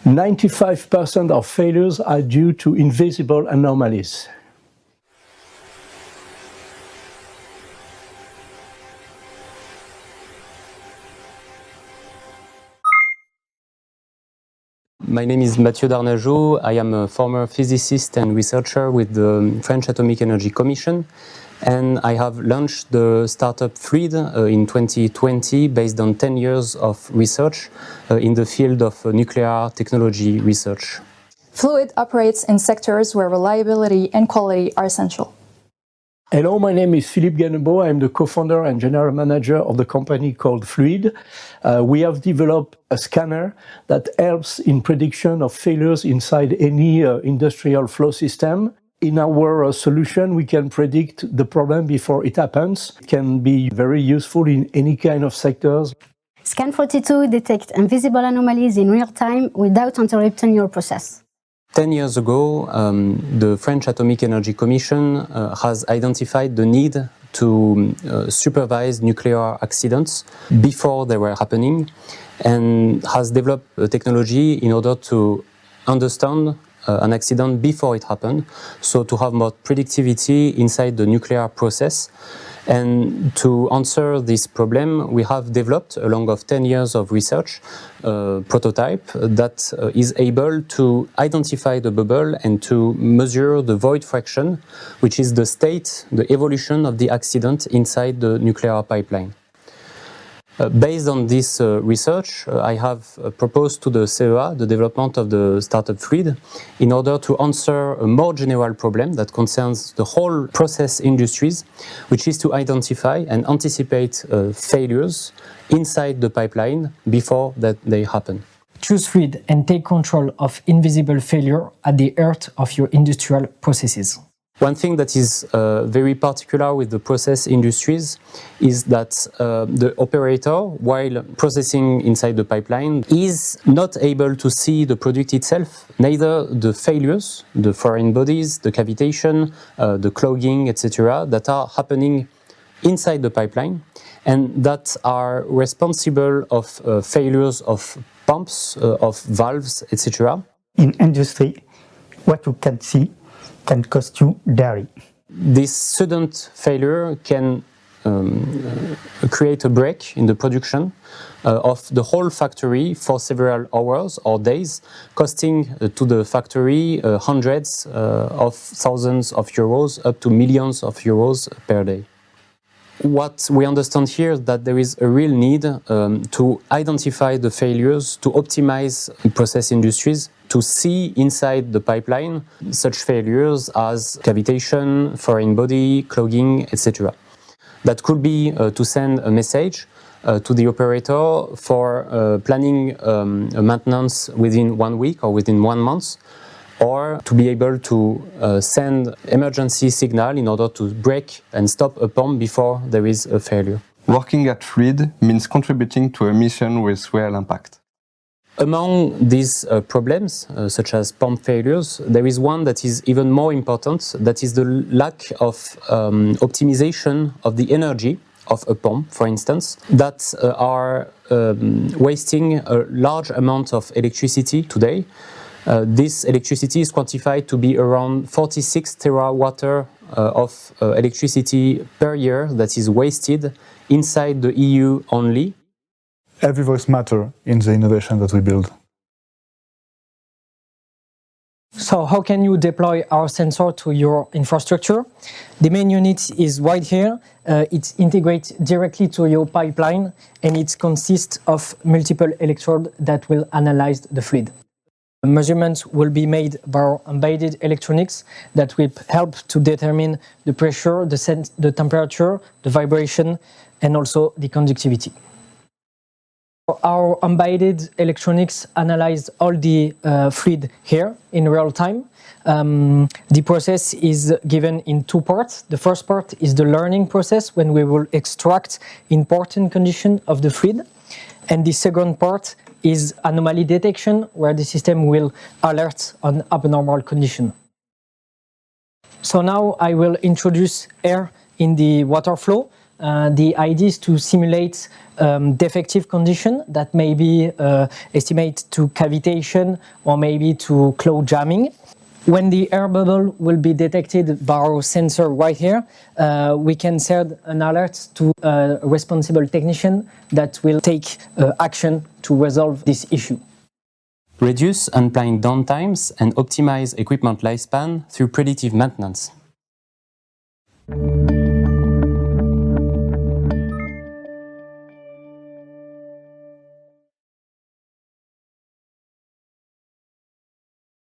95% of failures are due to invisible anomalies. My name is Mathieu Darnajot. I am a former physicist and researcher with the French Atomic Energy Commission, and I have launched the startup Fluiidd in 2020 based on 10 years of research in the field of nuclear technology research. Fluiidd operates in sectors where reliability and quality are essential. Hello, my name is Philippe Ganebo. I'm the co-founder and general manager of the company called Fluiidd. We have developed a scanner that helps in prediction of failures inside any industrial flow system. In our solution, we can predict the problem before it happens. It can be very useful in any kind of sectors. Scan42 detects invisible anomalies in real time without interrupting your process. 10 years ago, the French Atomic Energy Commission has identified the need to supervise nuclear accidents before they were happening, and has developed a technology in order to understand an accident before it happened, so to have more predictivity inside the nuclear process. And to answer this problem, we have developed, along of 10 years of research, a prototype that is able to identify the bubble and to measure the void fraction, which is the state, the evolution of the accident inside the nuclear pipeline. Based on this research, I have proposed to the CEA the development of the startup Fluiidd in order to answer a more general problem that concerns the whole process industries, which is to identify and anticipate failures inside the pipeline before that they happen. Choose Fluiidd and take control of invisible failure at the heart of your industrial processes. One thing that is very particular with the process industries is that the operator, while processing inside the pipeline, is not able to see the product itself, neither the failures, the foreign bodies, the cavitation, the clogging, etc., that are happening inside the pipeline and that are responsible of failures of pumps, of valves, etc. In industry, what you can see can cost you dearly. This sudden failure can create a break in the production of the whole factory for several hours or days, costing to the factory hundreds of thousands of euros up to millions of euros per day. What we understand here is that there is a real need to identify the failures, to optimize process industries, to see inside the pipeline such failures as cavitation, foreign body, clogging, etc. That could be to send a message to the operator for planning a maintenance within 1 week or within 1 month, or to be able to send emergency signal in order to break and stop a pump before there is a failure. Working at Fluiidd means contributing to a mission with real impact. Among these problems, such as pump failures, there is one that is even more important, that is the lack of optimization of the energy of a pump, for instance, that are wasting a large amount of electricity today. This electricity is quantified to be around 46 terawatt of electricity per year that is wasted inside the EU only. Every voice matters in the innovation that we build. So how can you deploy our sensor to your infrastructure? The main unit is right here. It integrates directly to your pipeline, and it consists of multiple electrodes that will analyze the fluid. Measurements will be made by embedded electronics that will help to determine the pressure, the temperature, the vibration, and also the conductivity. Our embedded electronics analyze all the fluid here in real time. The process is given in 2 parts. The first part is the learning process, when we will extract important condition of the fluid. And the second part is anomaly detection, where the system will alert on abnormal condition. So now I will introduce air in the water flow. The idea is to simulate defective condition that may be estimate to cavitation or maybe to clog jamming. When the air bubble will be detected by our sensor right here, we can send an alert to a responsible technician that will take action to resolve this issue. Reduce unplanned downtimes and optimize equipment lifespan through predictive maintenance.